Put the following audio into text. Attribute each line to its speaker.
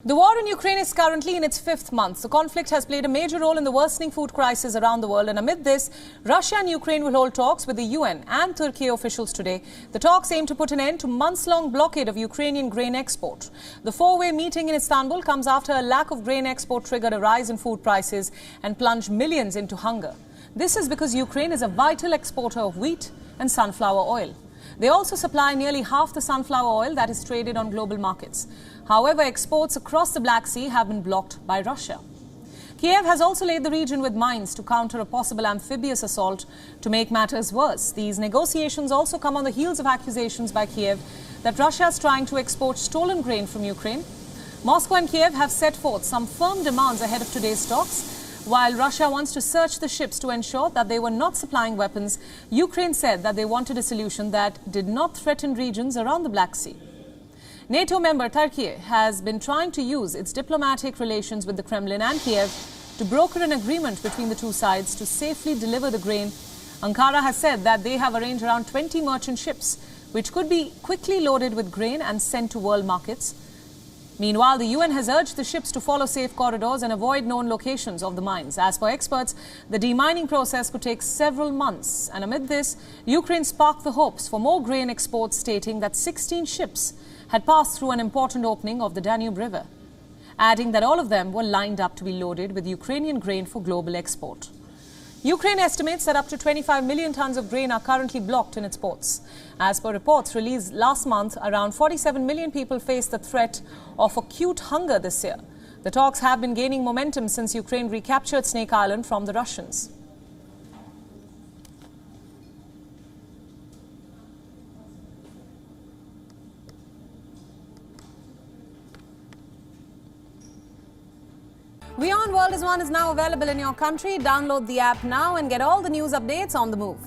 Speaker 1: The war in Ukraine is currently in its fifth month. The conflict has played a major role in the worsening food crisis around the world. And amid this, Russia and Ukraine will hold talks with the UN and Turkiye officials today. The talks aim to put an end to months-long blockade of Ukrainian grain export. The four-way meeting in Istanbul comes after a lack of grain export triggered a rise in food prices and plunged millions into hunger. This is because Ukraine is a vital exporter of wheat and sunflower oil. They also supply nearly half the sunflower oil that is traded on global markets. However, exports across the Black Sea have been blocked by Russia. Kiev has also laid the region with mines to counter a possible amphibious assault. To make matters worse, these negotiations also come on the heels of accusations by Kiev that Russia is trying to export stolen grain from Ukraine. Moscow and Kiev have set forth some firm demands ahead of today's talks. While Russia wants to search the ships to ensure that they were not supplying weapons, Ukraine said that they wanted a solution that did not threaten regions around the Black Sea. NATO member Turkiye has been trying to use its diplomatic relations with the Kremlin and Kiev to broker an agreement between the two sides to safely deliver the grain. Ankara has said that they have arranged around 20 merchant ships, which could be quickly loaded with grain and sent to world markets. Meanwhile, the UN has urged the ships to follow safe corridors and avoid known locations of the mines. As per experts, the demining process could take several months. And amid this, Ukraine sparked the hopes for more grain exports, stating that 16 ships had passed through an important opening of the Danube River, adding that all of them were lined up to be loaded with Ukrainian grain for global export. Ukraine estimates that up to 25 million tons of grain are currently blocked in its ports. As per reports released last month, around 47 million people face the threat of acute hunger this year. The talks have been gaining momentum since Ukraine recaptured Snake Island from the Russians. WION World is now available in your country. Download the app now and get all the news updates on the move.